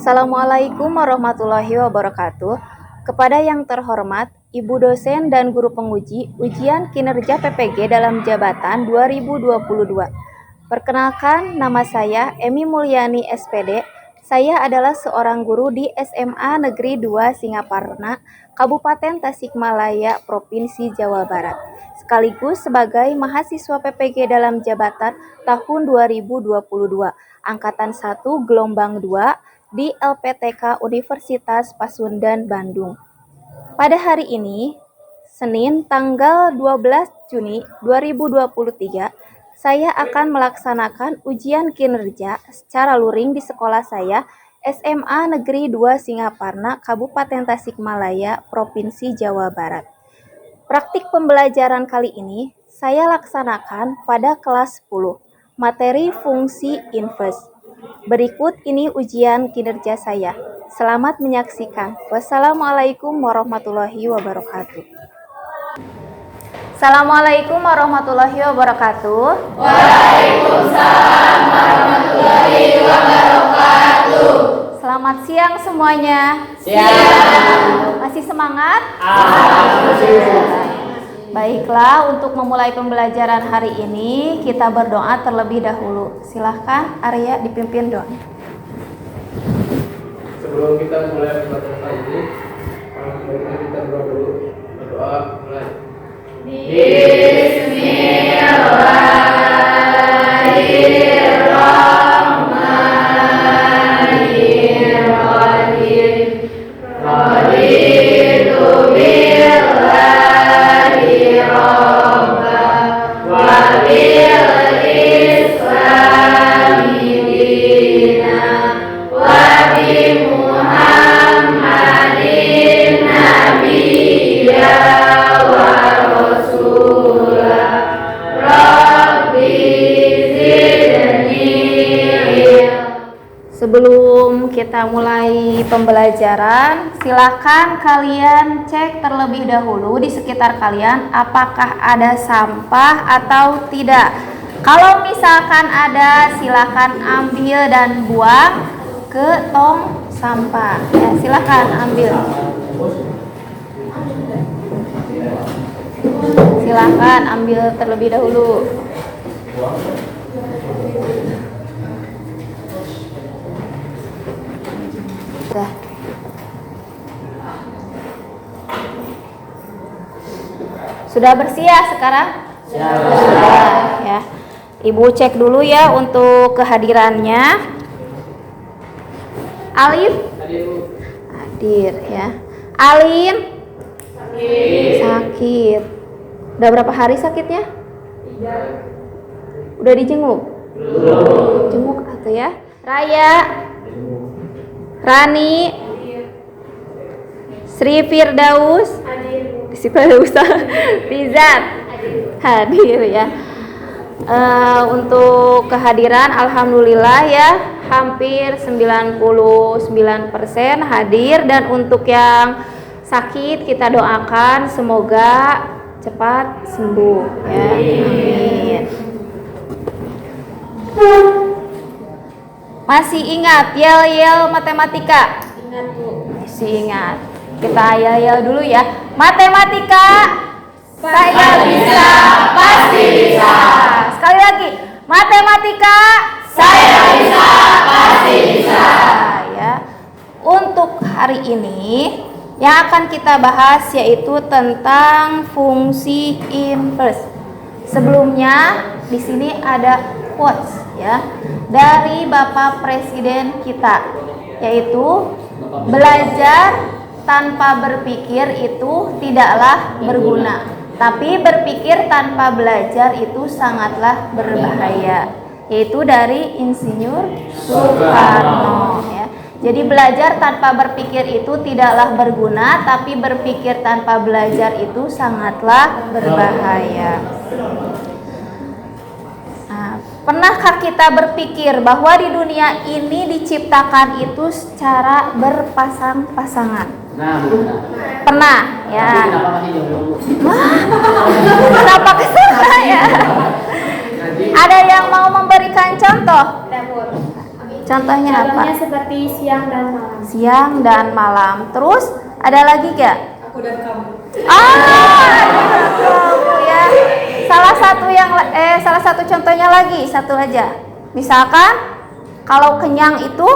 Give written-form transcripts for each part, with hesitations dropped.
Assalamualaikum warahmatullahi wabarakatuh. Kepada yang terhormat, Ibu dosen dan guru penguji ujian kinerja PPG dalam jabatan 2022. Perkenalkan, nama saya Emi Mulyani SPD. Saya adalah seorang guru di SMA Negeri 2 Singaparna, Kabupaten Tasikmalaya, Provinsi Jawa Barat. Sekaligus sebagai mahasiswa PPG dalam jabatan tahun 2022, Angkatan 1 Gelombang 2 di LPTK Universitas Pasundan, Bandung. Pada hari ini, Senin tanggal 12 Juni 2023, saya akan melaksanakan ujian kinerja secara luring di sekolah saya, SMA Negeri 2 Singaparna, Kabupaten Tasikmalaya, Provinsi Jawa Barat. Praktik pembelajaran kali ini saya laksanakan pada kelas 10, materi fungsi inverse. Berikut ini ujian kinerja saya. Selamat menyaksikan. Wassalamualaikum warahmatullahi wabarakatuh. Assalamualaikum warahmatullahi wabarakatuh. Waalaikumsalam warahmatullahi wabarakatuh. Selamat siang semuanya. Siang. Masih semangat? Alhamdulillah. Baiklah, untuk memulai pembelajaran hari ini, kita berdoa terlebih dahulu. Silahkan Arya dipimpin doa. Sebelum kita mulai pembelajaran kali ini, sebaiknya kita berdoa dulu. Berdoa mulai. Sebelum kita mulai pembelajaran, silakan kalian cek terlebih dahulu di sekitar kalian apakah ada sampah atau tidak. Kalau misalkan ada, silakan ambil dan buang ke tong sampah. Ya, silakan ambil. Silakan ambil terlebih dahulu. Sudah bersih ya sekarang? Sudah ya. Ibu cek dulu ya untuk kehadirannya. Alif? Hadir ya. Alin? Sakit. Udah berapa hari sakitnya? 3. Udah dijenguk? Belum. Jenguk atau ya. Raya? Rani, Sri Firdaus, Rizat, hadir ya. Untuk kehadiran alhamdulillah ya, hampir 99% hadir, dan untuk yang sakit kita doakan semoga cepat sembuh ya. Amin. Masih ingat yel-yel matematika? Ingat Bu. Masih ingat. Kita yel-yel dulu ya. Matematika saya bisa, pasti bisa. Sekali lagi. Matematika saya bisa, pasti bisa. Ya. Untuk hari ini yang akan kita bahas yaitu tentang fungsi inverse. Sebelumnya di sini ada quotes ya dari Bapak Presiden kita, yaitu belajar tanpa berpikir itu tidaklah berguna, tapi berpikir tanpa belajar itu sangatlah berbahaya, yaitu dari Insinyur Soekarno ya. Jadi belajar tanpa berpikir itu tidaklah berguna, tapi berpikir tanpa belajar itu sangatlah berbahaya. Pernahkah kita berpikir bahwa di dunia ini diciptakan itu secara berpasang-pasangan? Pernah ya. Kenapa kesana ya? Ada yang mau memberikan contoh? Contohnya apa? Contohnya seperti siang dan malam. Siang dan malam. Terus ada lagi gak? Aku dan kamu. Kamu ya. Salah satu contohnya lagi, satu aja. Misalkan kalau kenyang itu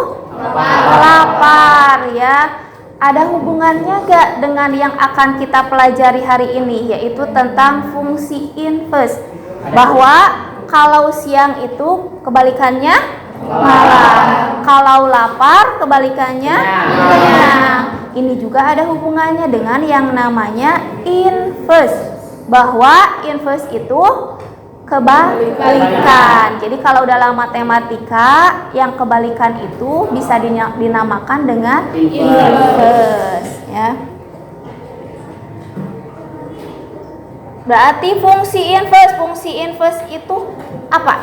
lapar ya. Ada hubungannya gak dengan yang akan kita pelajari hari ini, yaitu tentang fungsi inverse? Bahwa kalau siang itu kebalikannya malam, kalau lapar kebalikannya kenyang. Ini juga ada hubungannya dengan yang namanya inverse, bahwa inverse itu kebalikan. Jadi kalau dalam matematika yang kebalikan itu bisa dinamakan dengan inverse ya. Berarti fungsi inverse itu apa?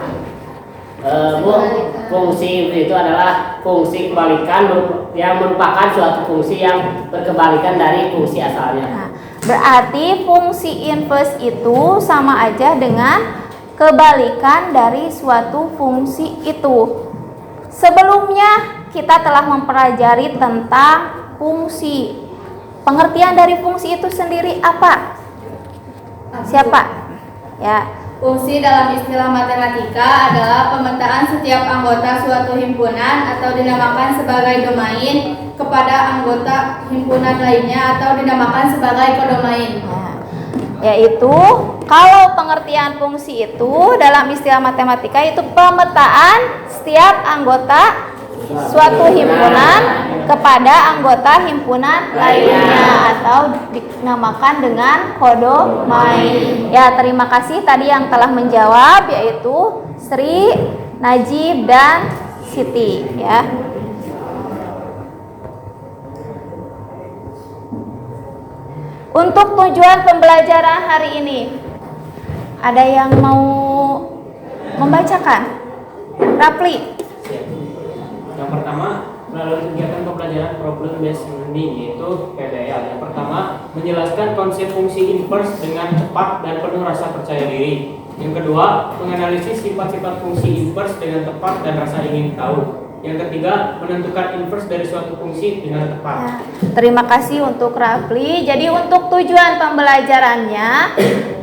Fungsi itu adalah fungsi kebalikan yang merupakan suatu fungsi yang berkebalikan dari fungsi asalnya. Nah, berarti fungsi inverse itu sama aja dengan kebalikan dari suatu fungsi itu. Sebelumnya kita telah mempelajari tentang fungsi. Pengertian dari fungsi itu sendiri apa? Siapa? Ya. Fungsi dalam istilah matematika adalah pemetaan setiap anggota suatu himpunan atau dinamakan sebagai domain kepada anggota himpunan lainnya atau dinamakan sebagai kodomain. Yaitu kalau pengertian fungsi itu dalam istilah matematika itu pemetaan setiap anggota suatu himpunan kepada anggota himpunan lainnya atau dinamakan dengan kodomain. Ya, terima kasih tadi yang telah menjawab, yaitu Sri, Najib, dan Siti ya. Untuk tujuan pembelajaran hari ini, ada yang mau membacakan? Rapli. Yang pertama, melalui kegiatan pembelajaran problem based learning, yaitu PBL. Yang pertama, menjelaskan konsep fungsi inverse dengan tepat dan penuh rasa percaya diri. Yang kedua, menganalisis sifat-sifat fungsi inverse dengan tepat dan rasa ingin tahu. Yang ketiga, menentukan inverse dari suatu fungsi dengan tepat. Nah, terima kasih untuk Rafli. Jadi untuk tujuan pembelajarannya,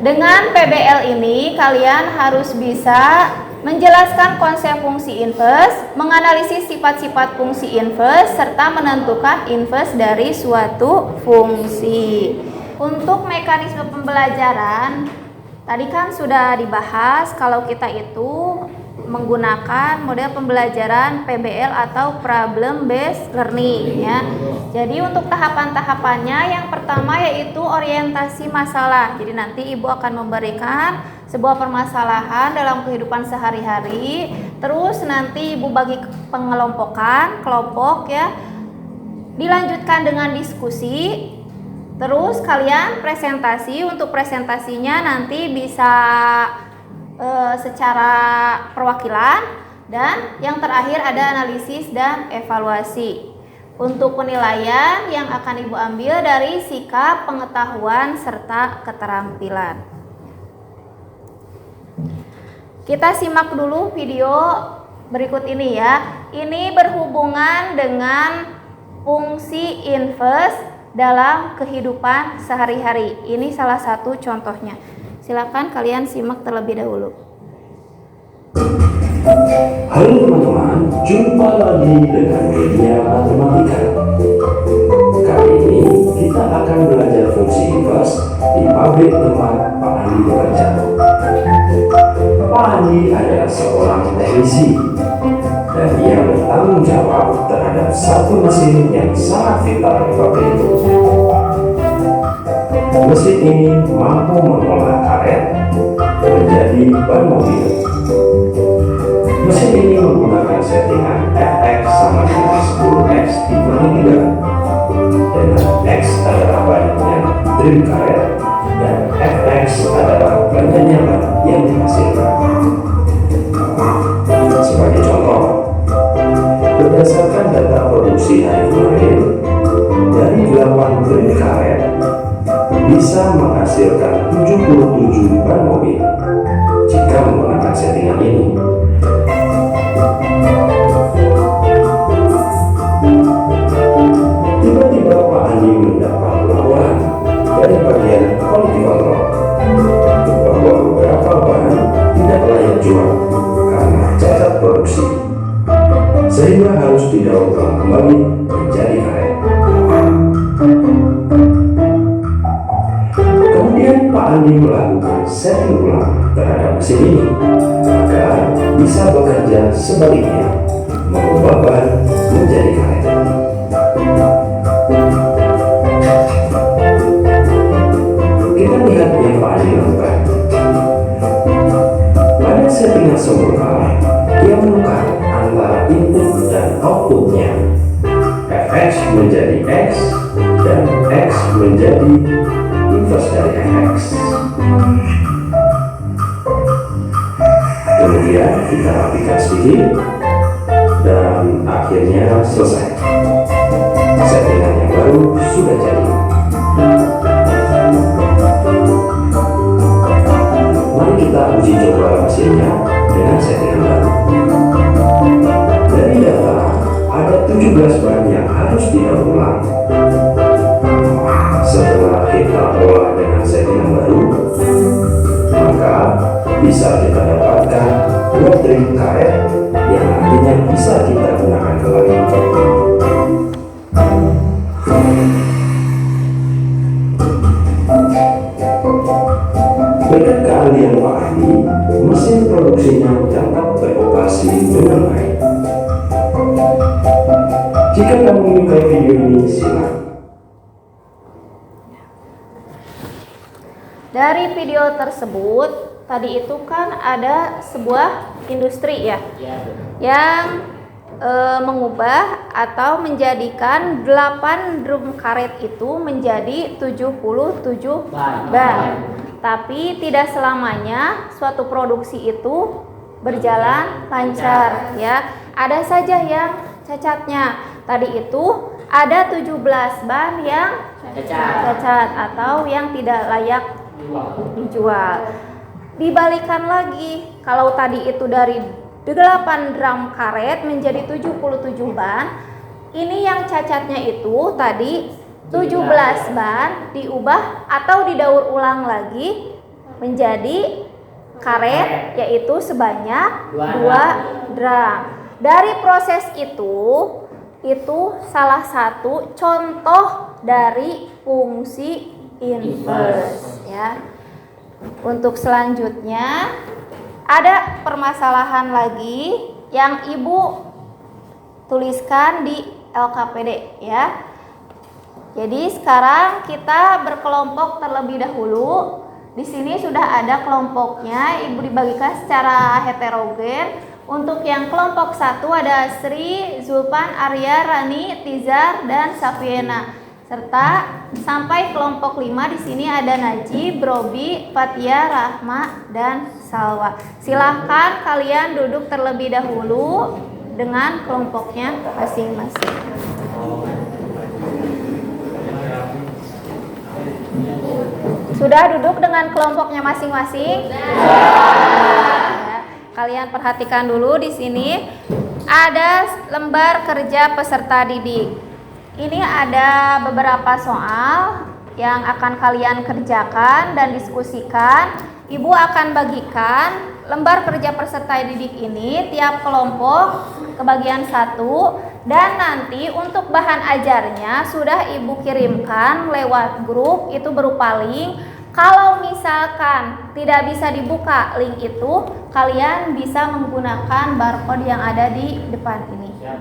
dengan PBL ini kalian harus bisa menjelaskan konsep fungsi inverse, menganalisis sifat-sifat fungsi inverse, serta menentukan inverse dari suatu fungsi. Untuk mekanisme pembelajaran, tadi kan sudah dibahas kalau kita itu menggunakan model pembelajaran PBL atau problem based learning ya. Jadi untuk tahapan-tahapannya, yang pertama yaitu orientasi masalah. Jadi nanti Ibu akan memberikan sebuah permasalahan dalam kehidupan sehari-hari. Terus nanti Ibu bagi pengelompokan, kelompok ya. Dilanjutkan dengan diskusi. Terus kalian presentasi. Untuk presentasinya nanti bisa secara perwakilan, dan yang terakhir ada analisis dan evaluasi. Untuk penilaian yang akan Ibu ambil dari sikap, pengetahuan, serta keterampilan. Kita simak dulu video berikut ini ya. Ini berhubungan dengan fungsi inverse dalam kehidupan sehari-hari. Ini salah satu contohnya. Silakan kalian simak terlebih dahulu. Halo teman-teman, jumpa lagi dengan media matematika. Kali ini kita akan belajar fungsi inverse di pabrik tempat Pak Andi bekerja. Pak Andi adalah seorang teknisi dan ia bertanggung jawab terhadap satu mesin yang sangat vital di pabrik itu. Mesin ini mampu mengolah karet menjadi ban mobil. Mesin ini menggunakan settingan Fx sama dengan 10x dikurangi 3, dengan x adalah banyaknya trim karet dan Fx adalah banyaknya ban yang dihasilkan. Sebagai contoh, berdasarkan data produksi hari kemarin, dari 8 trim karet bisa menghasilkan 77 ban mobil jika menggunakan settingan ini. Pak Andi mendapat laporan dari bagian quality control bahwa beberapa bahan tidak layak jual karena cacat produksi, sehingga harus didaur ulang kembali menjadi karet. Kemudian Pak Andi melakukan setting ulang terhadap mesin ini agar bisa bekerja sebaliknya, mengubah bahan menjadi karet. Kita lihat yang Pak Andi lakukan. Pada settingan semula, dia menukar antara input dan outputnya. Fx menjadi X dan X menjadi inverse dari Fx. Kemudian kita rapikan sedikit dan akhirnya selesai. Settingan yang baru sudah jadi. Mari kita uji coba mesinnya dengan settingan baru. Dari data, ada 17 bahan yang harus didaur ulang. Setelah kita olah dengan settingan baru, maka bisa kita dapatkan 2 trim karet yang nantinya bisa kita gunakan kembali. Berkat keahlian Pak Andi, mesin produksinya dapat beroperasi dengan baik. Jika kamu menyukai video ini, silakan. Dari video tersebut, tadi itu kan ada sebuah industri ya, yang mengubah atau menjadikan 8 drum karet itu menjadi 77 ban. Tapi tidak selamanya suatu produksi itu berjalan lancar ya. Ada saja yang cacatnya. Tadi itu ada 17 ban yang cacat atau yang tidak layak dijual. Dibalikan lagi, kalau tadi itu dari 8 drum karet menjadi 77 ban, ini yang cacatnya itu tadi 17 ban diubah atau didaur ulang lagi menjadi karet, yaitu sebanyak 2 drum. Dari proses itu salah satu contoh dari fungsi inverse ya. Untuk selanjutnya ada permasalahan lagi yang Ibu tuliskan di LKPD ya. Jadi sekarang kita berkelompok terlebih dahulu. Di sini sudah ada kelompoknya, Ibu dibagikan secara heterogen. Untuk yang kelompok 1 ada Sri, Zulpan, Arya, Rani, Tizar, dan Safiena. Serta sampai kelompok 5 di sini ada Najib, Robi, Fatia, Rahma, dan Salwa. Silahkan kalian duduk terlebih dahulu dengan kelompoknya masing-masing. Sudah duduk dengan kelompoknya masing-masing? Ya. Kalian perhatikan dulu di sini ada lembar kerja peserta didik. Ini ada beberapa soal yang akan kalian kerjakan dan diskusikan. Ibu akan bagikan lembar kerja peserta didik ini tiap kelompok ke bagian 1, dan nanti untuk bahan ajarnya sudah Ibu kirimkan lewat grup, itu berupa link. Kalau misalkan tidak bisa dibuka link itu, kalian bisa menggunakan barcode yang ada di depan ini ya.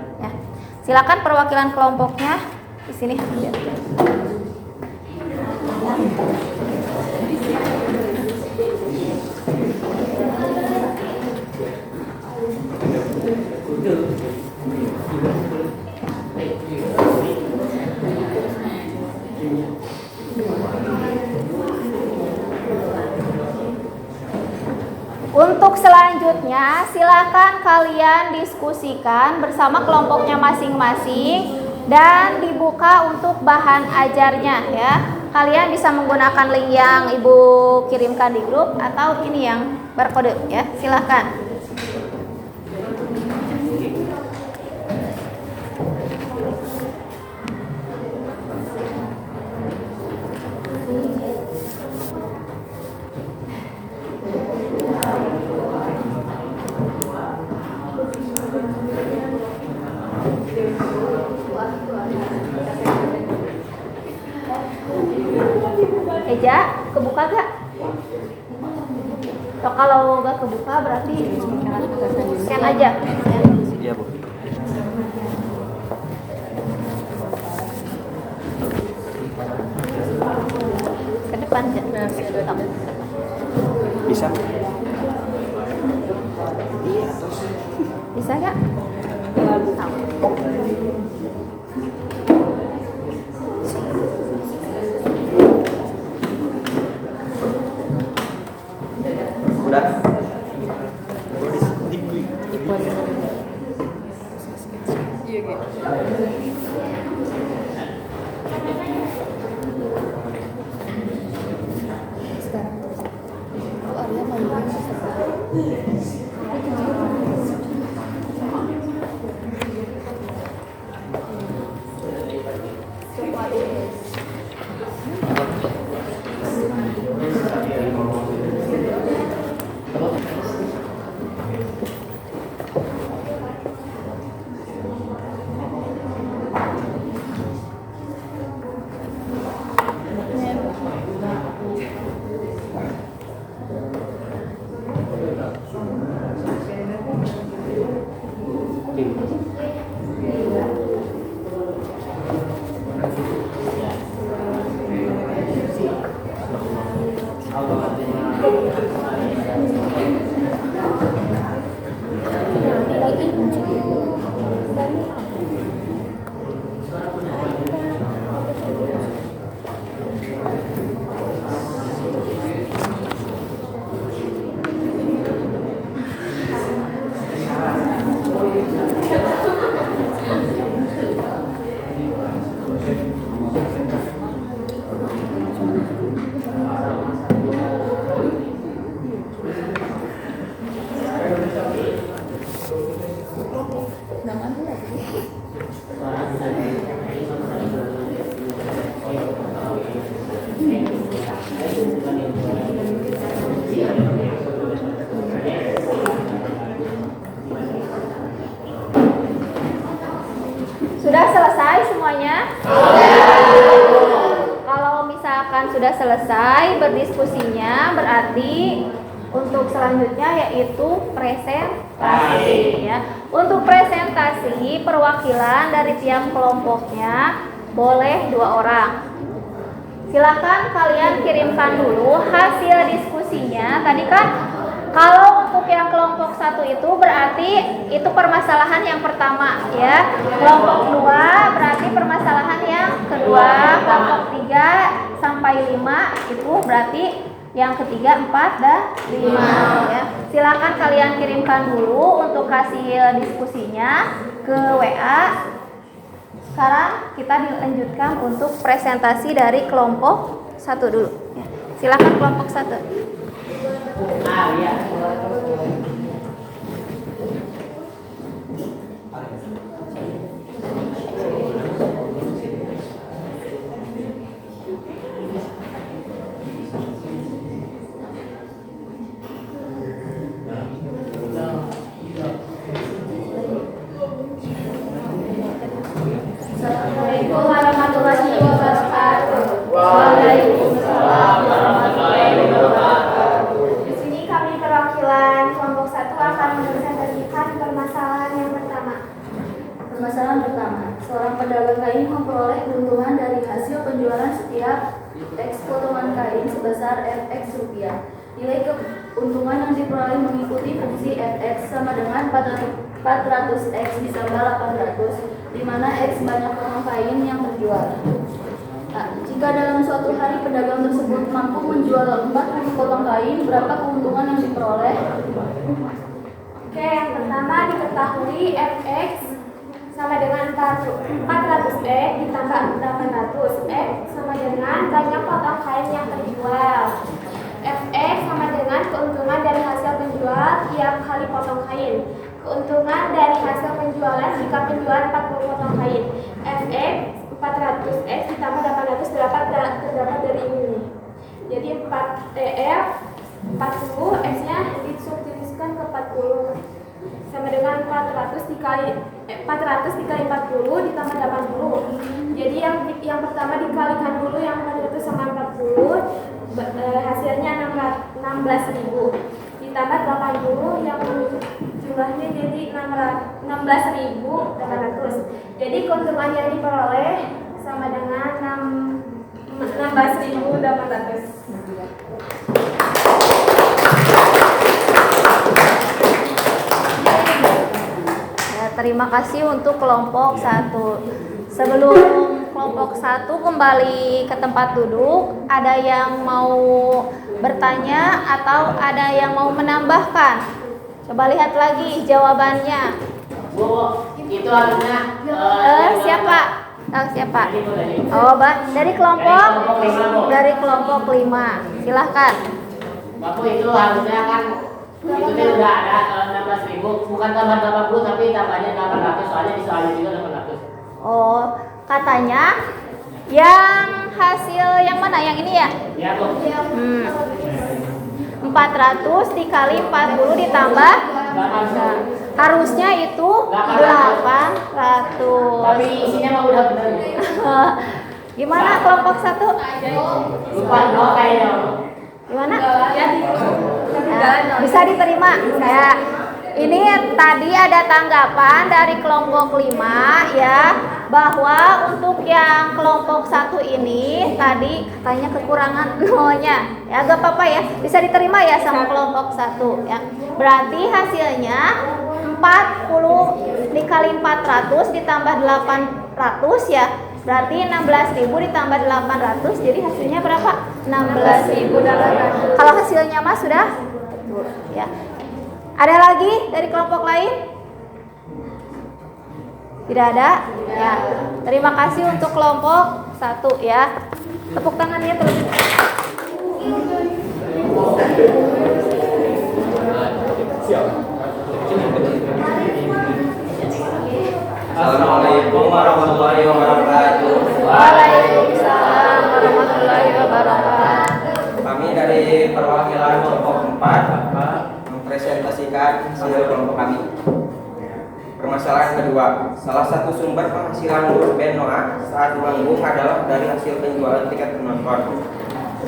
Silakan perwakilan kelompoknya di sini. Untuk selanjutnya, silakan kalian diskusikan bersama kelompoknya masing-masing dan dibuka untuk bahan ajarnya ya. Kalian bisa menggunakan link yang Ibu kirimkan di grup atau ini yang barcode ya. Silakan. Eja, kebuka gak? So, kalau gak kebuka berarti scan aja. Iya, Bu. Ke depan aja. Stop. Bisa? Bisa gak? Stop. Udah. Sudah selesai semuanya? Kalau misalkan sudah selesai berdiskusinya, berarti untuk selanjutnya yaitu presentasi ya. Untuk presentasi perwakilan dari tiap kelompoknya boleh 2 orang. Silakan kalian kirimkan dulu hasil diskusinya. Tadi kan kalau untuk yang kelompok 1 itu berarti itu permasalahan yang pertama ya. Kelompok 2 berarti permasalahan yang kedua. Kelompok 3 sampai 5 itu berarti yang ketiga, 4 dan 5 ya. Silakan kalian kirimkan dulu untuk hasil diskusinya ke WA. Sekarang kita dilanjutkan untuk presentasi dari kelompok 1 dulu ya. Silakan kelompok 1. Ya. Assalamualaikum warahmatullahi wabarakatuh. Waalaikumsalam warahmatullahi wabarakatuh. Di sini kami perwakilan kelompok 1 akan mempresentasikan permasalahan yang pertama. Permasalahan pertama, seorang pedagang kain memperoleh keuntungan dari hasil penjualan setiap X potongan kain sebesar Fx rupiah. Nilai keuntungan yang diperoleh mengikuti fungsi Fx sama dengan 400x ditambah 800, di mana X banyak potong kain yang terjual. Nah, jika dalam suatu hari pedagang tersebut mampu menjual 40 potong kain, berapa keuntungan yang diperoleh? Oke, yang pertama diketahui Fx sama dengan 400x ditambah 800x sama dengan banyak potong kain yang terjual. Fx sama dengan keuntungan dari hasil penjual tiap kali potong kain. Keuntungan dari hasil penjualan jika penjualan 40 potong kain. Fx 400x ditambah 800 terdapat dari ini. Jadi 4F 40 x nya disubstitusikan ke 40 sama dengan 400 dikali 400 dikali 40 ditambah 80. Jadi yang pertama dikalikan dulu yang 400 sama 40, hasilnya 16.000. Ditambah 80 yang jumlahnya jadi 16.800. Jadi keuntungan yang diperoleh sama dengan 16.800. Terima kasih untuk kelompok 1. Sebelum kelompok 1 kembali ke tempat duduk, ada yang mau bertanya atau ada yang mau menambahkan? Coba lihat lagi jawabannya. Bu, itu harusnya Siapa? Siapa? Oh, dari kelompok 5. Silahkan. Bapak itu harusnya kan itu dia udah ada 16.000, bukan tambah 80 tapi tambahnya 800, soalnya di soalnya juga 800. Oh, katanya yang hasil yang mana? Yang ini ya? Ya, Bu. 400 dikali 40 ditambah harusnya itu 800. Tapi isinya mah udah benar. Gimana kelompok 1? Lupa kayaknya. Gimana? Bisa diterima. Ya. Ini tadi ada tanggapan dari kelompok 5 ya, bahwa untuk yang kelompok 1 ini tadi katanya kekurangan nolnya. Ya gak apa-apa ya, bisa diterima ya sama kelompok 1 ya. Berarti hasilnya 40 dikali 400 ditambah 800 ya. Berarti 16.000 ditambah 800, jadi hasilnya berapa? 16.800. Kalau hasilnya Mas sudah ya. Ada lagi dari kelompok lain? Tidak ada? Ya. Terima kasih untuk kelompok 1 ya. Tepuk tangannya terlebih. Assalamualaikum warahmatullahi wabarakatuh. Waalaikumsalam warahmatullahi wabarakatuh. Kami dari perwakilan kelompok 4 mempresentasikan hasil kelompok kami. Permasalahan kedua, salah satu sumber penghasilan grup band Noah saat manggung adalah dari hasil penjualan tiket penonton.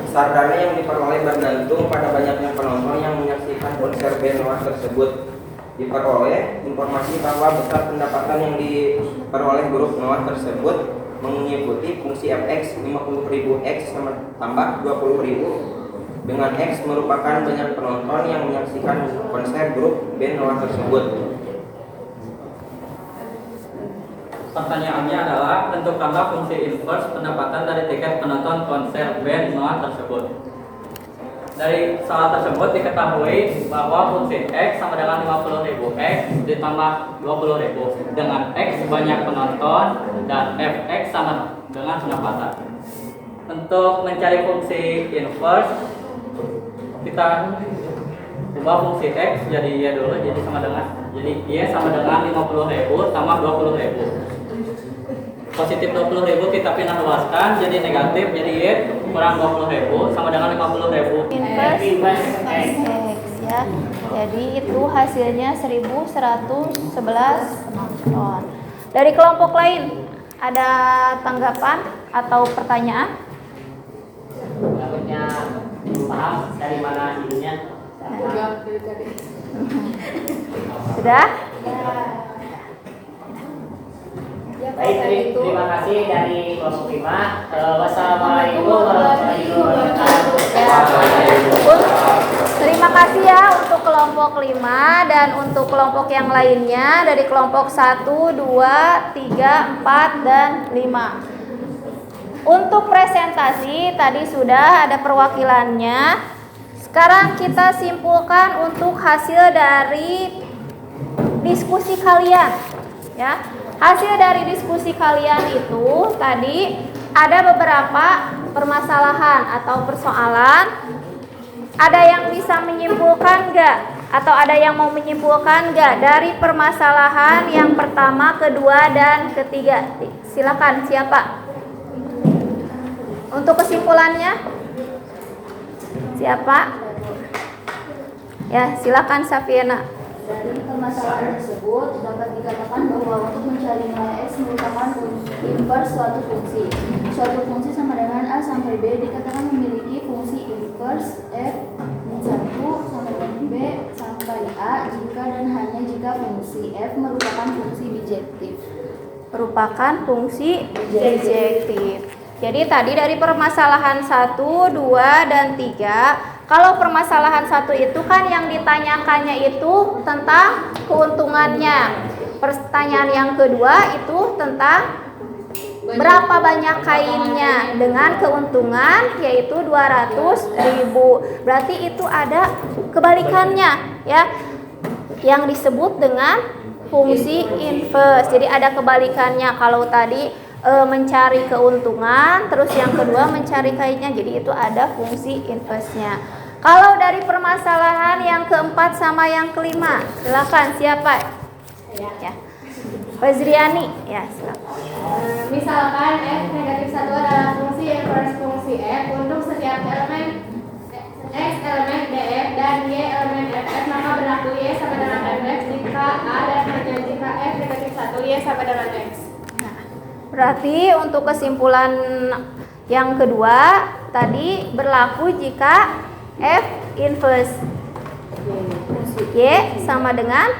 Besar dana yang diperoleh bergantung pada banyaknya penonton yang menyaksikan konser band Noah tersebut. Diperoleh informasi bahwa besar pendapatan yang diperoleh grup Noah tersebut mengikuti fungsi fx 50.000 x sama tambah 20.000, dengan x merupakan banyak penonton yang menyaksikan konser grup band Noah tersebut. Pertanyaannya adalah, tentukanlah fungsi inverse pendapatan dari tiket penonton konser band Noah tersebut. Dari soal tersebut diketahui bahwa fungsi X sama dengan 50.000 X ditambah 20.000 dengan X banyak penonton dan Fx sama dengan pendapatan. Untuk mencari fungsi inverse, kita ubah fungsi X jadi Y dulu, jadi Y sama dengan 50.000 tambah 20.000. Positif 20.000 kita pindah luaskan jadi negatif, jadi Y kurang 20.000 sama dengan 50.000. Inverse X ya. Jadi itu hasilnya 1111 penonton. Dari kelompok lain ada tanggapan atau pertanyaan? Takutnya paham dari mana ininya. Sudah? Baik, terima kasih dari kelompok 5. Wassalamualaikum warahmatullahi wabarakatuh. Terima kasih ya untuk kelompok 5 dan untuk kelompok yang lainnya dari kelompok 1, 2, 3, 4, dan 5. Untuk presentasi tadi sudah ada perwakilannya. Sekarang kita simpulkan untuk hasil dari diskusi kalian ya. Hasil dari diskusi kalian itu tadi ada beberapa permasalahan atau persoalan. Ada yang bisa menyimpulkan enggak? Atau ada yang mau menyimpulkan enggak dari permasalahan yang pertama, kedua, dan ketiga? Silakan, siapa? Untuk kesimpulannya? Siapa? Ya, silakan Safiena. Dari permasalahan tersebut dapat dikatakan bahwa untuk mencari nilai X merupakan inverse suatu fungsi. Suatu fungsi sama dengan A sampai B dikatakan memiliki fungsi inverse F min 1 sama dengan B sampai A jika dan hanya jika fungsi F merupakan fungsi bijektif. Merupakan fungsi bijektif. Jadi tadi dari permasalahan 1, 2, dan 3. Kalau permasalahan 1 itu kan yang ditanyakannya itu tentang keuntungannya. Pertanyaan yang kedua itu tentang berapa banyak kainnya dengan keuntungan yaitu 200.000. Berarti itu ada kebalikannya ya. Yang disebut dengan fungsi inverse. Jadi ada kebalikannya. Kalau tadi mencari keuntungan, terus yang kedua mencari kainnya, jadi itu ada fungsi inverse-nya. Kalau dari permasalahan yang keempat sama yang kelima, silakan siapa? Ya. Fazriani, ya silakan. Misalkan F negatif 1 adalah fungsi inverse fungsi F untuk setiap elemen X elemen DF dan Y elemen FF, maka berlaku Y sama dengan FF jika A dan hanya jika F negatif 1 Y sama dengan X. Berarti untuk kesimpulan yang kedua tadi berlaku jika F inverse Y sama dengan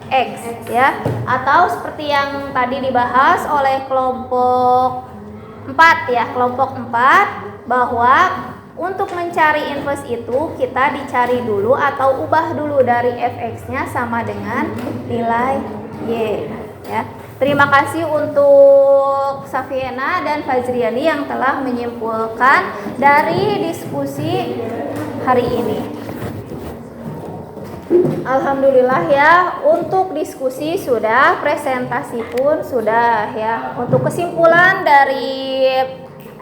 X ya. Atau seperti yang tadi dibahas oleh kelompok 4 ya, kelompok 4 bahwa untuk mencari inverse itu kita dicari dulu atau ubah dulu dari fx-nya sama dengan nilai Y ya. Terima kasih untuk Safiena dan Fazriani yang telah menyimpulkan dari diskusi hari ini. Alhamdulillah ya, untuk diskusi sudah, presentasi pun sudah ya. Untuk kesimpulan dari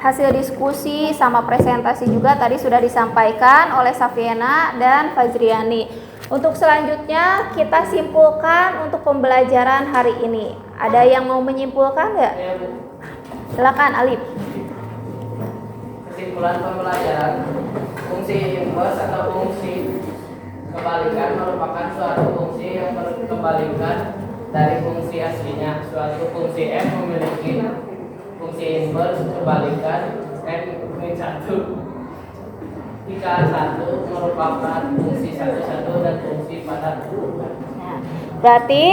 hasil diskusi sama presentasi juga tadi sudah disampaikan oleh Safiena dan Fazriani. Untuk selanjutnya kita simpulkan untuk pembelajaran hari ini. Ada yang mau menyimpulkan nggak? Ya, Bu. Silakan Alif. Kesimpulan pembelajaran, fungsi inverse atau fungsi kebalikan merupakan suatu fungsi yang berkebalikan dari fungsi aslinya. Suatu fungsi f memiliki fungsi inverse kebalikan n min 1 jika 1 merupakan fungsi 1 dan fungsi padat. Berarti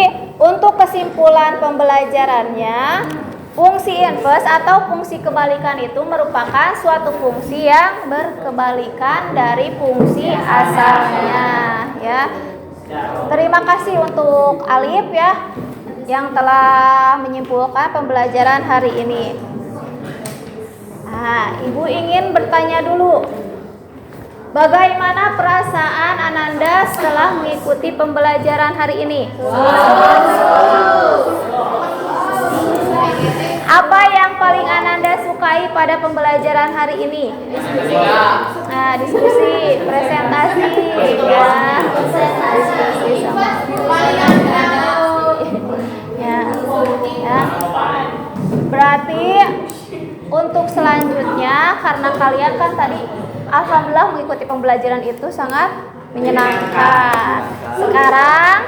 untuk kesimpulan pembelajarannya, fungsi inverse atau fungsi kebalikan itu merupakan suatu fungsi yang berkebalikan dari fungsi asalnya ya. Terima kasih untuk Alif ya yang telah menyimpulkan pembelajaran hari ini. Nah, Ibu ingin bertanya dulu. Bagaimana perasaan Ananda setelah mengikuti pembelajaran hari ini? Apa yang paling Ananda sukai pada pembelajaran hari ini? Nah, diskusi, presentasi, ya. Diskusi sama ya. Berarti untuk selanjutnya, karena kalian kan tadi alhamdulillah mengikuti pembelajaran itu sangat menyenangkan. Sekarang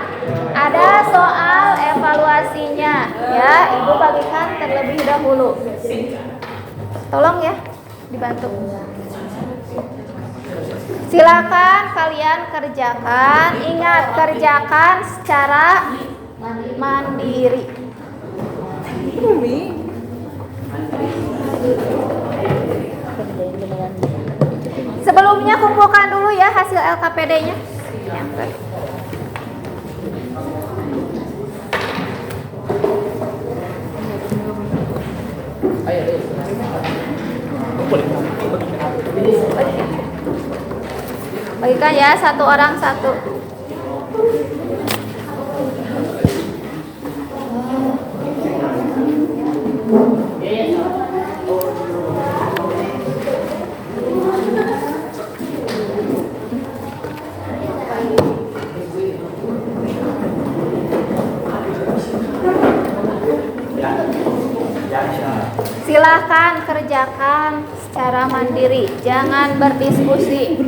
ada soal evaluasinya ya, Ibu bagikan terlebih dahulu. Tolong ya dibantu. Silakan kalian kerjakan. Ingat, kerjakan secara mandiri. Sebelumnya kumpulkan dulu ya hasil LKPD-nya. Bagikan ya, satu orang satu. Silahkan kerjakan secara mandiri, jangan berdiskusi.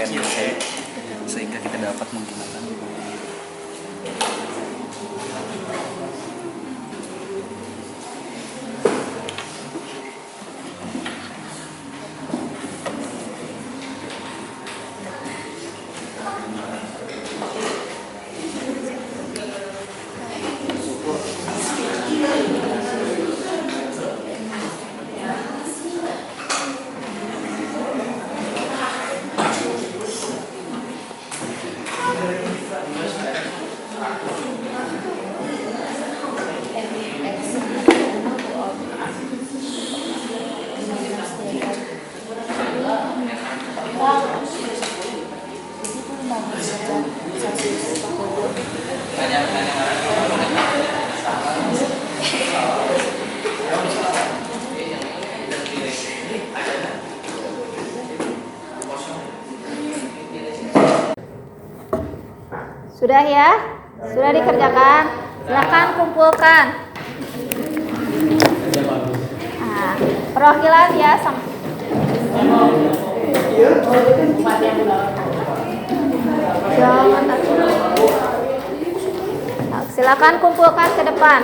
C sehingga kita dapat menggunakan Sudah ya? Sudah dikerjakan? Silakan kumpulkan. Nah, perwakilan ya. Jangan takut. Nah, silakan kumpulkan ke depan.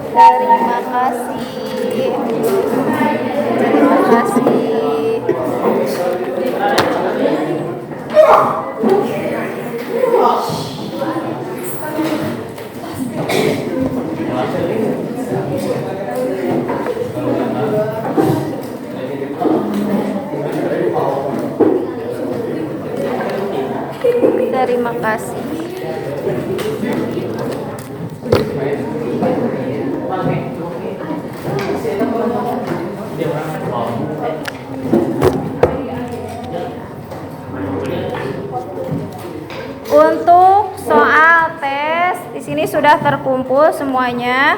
Terima kasih. Terima kasih. Terima kasih. Untuk soal tes di sini sudah terkumpul semuanya.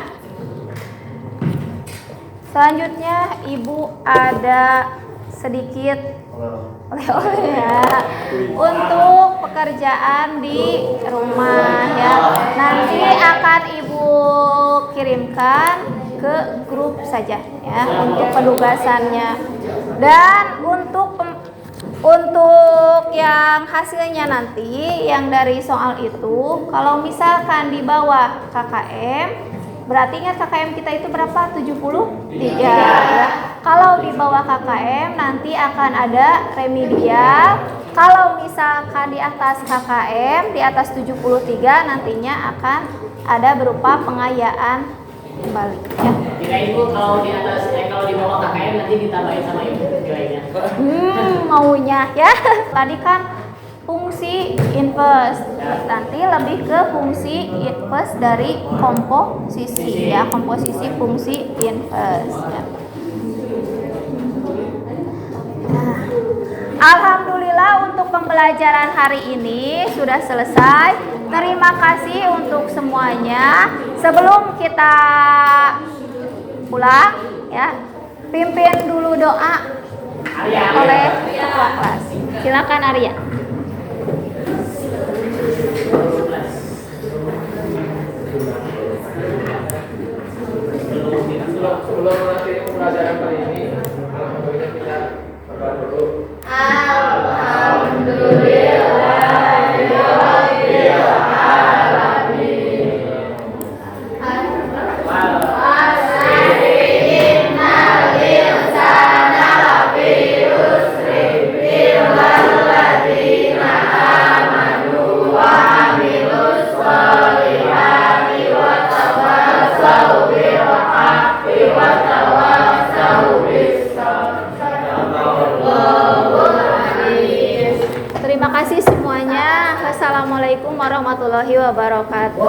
Selanjutnya Ibu ada sedikit oleh-oleh ya untuk pekerjaan di rumah ya. Nanti akan Ibu kirimkan ke grup saja ya untuk penugasannya. Dan untuk yang hasilnya nanti yang dari soal itu, kalau misalkan di bawah KKM, berarti ingat KKM kita itu berapa? 73 ya. Kalau di bawah KKM nanti akan ada remedial. Kalau misalkan di atas KKM, di atas 73 nantinya akan ada berupa pengayaan kembali ya. Kira Ibu kalau di atas kalau di bawah KKM nanti ditambahin sama Ibu nilainya. Maunya ya. Tadi kan fungsi inverse, nanti lebih ke fungsi inverse dari komposisi ya, komposisi fungsi inverse ya. Nah, alhamdulillah untuk pembelajaran hari ini sudah selesai. Terima kasih untuk semuanya. Sebelum kita pulang ya, pimpin dulu doa oleh ketua kelas. Silakan Arya. Sebelum mengakhiri pembelajaran kali ini, alhamdulillah kita berdoa dulu. Terima kasih semuanya. Wassalamualaikum warahmatullahi wabarakatuh.